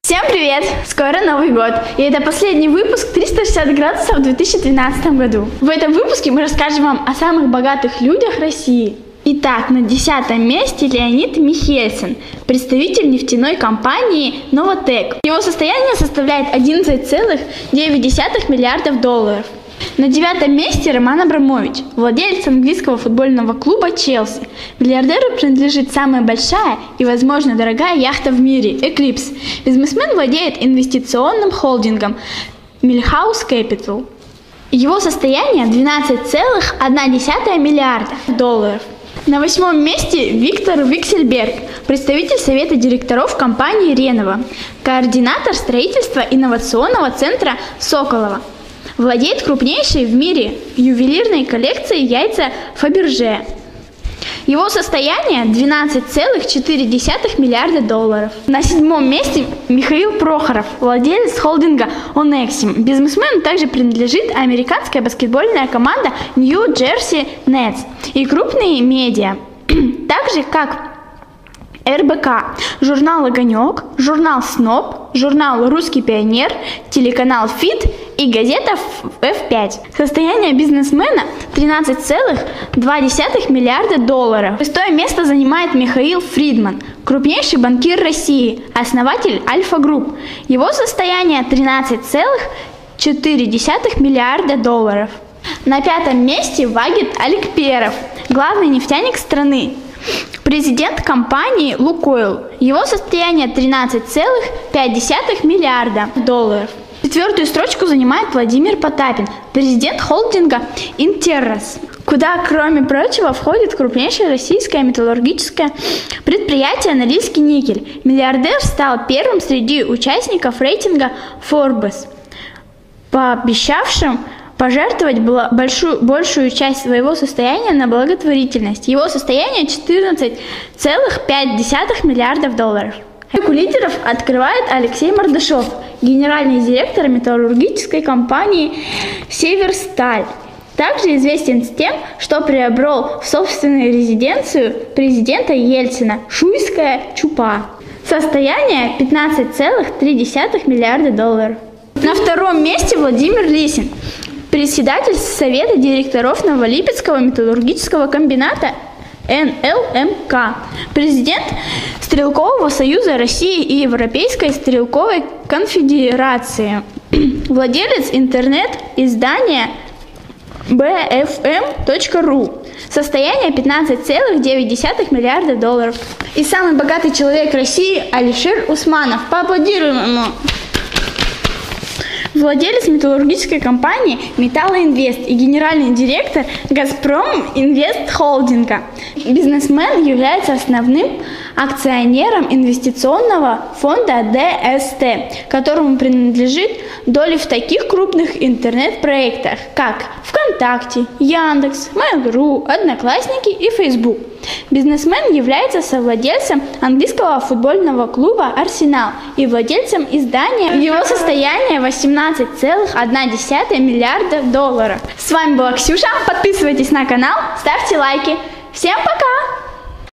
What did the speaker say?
Всем привет! Скоро Новый год, и это последний выпуск 360 градусов в 2012 году. В этом выпуске мы расскажем вам о самых богатых людях России. Итак, на 10-м месте Леонид Михельсон, представитель нефтяной компании «Новатэк». Его состояние составляет 11,9 миллиардов долларов. На 9-м месте Роман Абрамович, владелец английского футбольного клуба «Челси». Миллиардеру принадлежит самая большая и, возможно, дорогая яхта в мире – «Эклипс». Бизнесмен владеет инвестиционным холдингом «Мильхаус Capital». Его состояние 12,1 миллиарда долларов. На 8-м месте Виктор Виксельберг, представитель совета директоров компании «Реново», координатор строительства инновационного центра «Соколово». Владеет крупнейшей в мире ювелирной коллекцией яйца Фаберже. Его состояние 12,4 миллиарда долларов. На 7-м месте Михаил Прохоров, владелец холдинга Onexim. Бизнесмену также принадлежит американская баскетбольная команда New Jersey Nets и крупные медиа, так же как РБК, журнал «Огонек», журнал «Сноб», журнал «Русский пионер», телеканал «Фит» и газета F5. Состояние бизнесмена 13,2 миллиарда долларов. 6-е место занимает Михаил Фридман, крупнейший банкир России, основатель Альфа Групп. Его состояние 13,4 миллиарда долларов. На 5-м месте Вагит Аликперов, главный нефтяник страны, президент компании «Лукойл». Его состояние 13,5 миллиарда долларов. 4-ю строчку занимает Владимир Потапин, президент холдинга «Интеррас», куда, кроме прочего, входит крупнейшее российское металлургическое предприятие «Норильский никель». Миллиардер стал первым среди участников рейтинга Forbes, пообещавшим пожертвовать большую часть своего состояния на благотворительность. Его состояние 14,5 миллиардов долларов. У лидеров открывает Алексей Мордашов, генеральный директор металлургической компании «Северсталь». Также известен тем, что приобрел в собственную резиденцию президента Ельцина Шуйская Чупа. Состояние 15,3 миллиарда долларов. На 2-м месте Владимир Лисин, председатель совета директоров Новолипецкого металлургического комбината НЛМК, президент Стрелкового союза России и Европейской стрелковой конфедерации, владелец интернет-издания bfm.ru. Состояние 15,9 миллиарда долларов. И самый богатый человек России Алишер Усманов. Поаплодируем ему. Владелец металлургической компании «Металлоинвест» и генеральный директор «Газпром Инвест Холдинга». Бизнесмен является основным акционером инвестиционного фонда ДСТ, которому принадлежит доля в таких крупных интернет-проектах, как ВКонтакте, Яндекс, Mail.ru, Одноклассники и Facebook. Бизнесмен является совладельцем английского футбольного клуба «Арсенал» и владельцем издания. Его состояние 18,1 миллиарда долларов. С вами была Ксюша. Подписывайтесь на канал, ставьте лайки. Всем пока!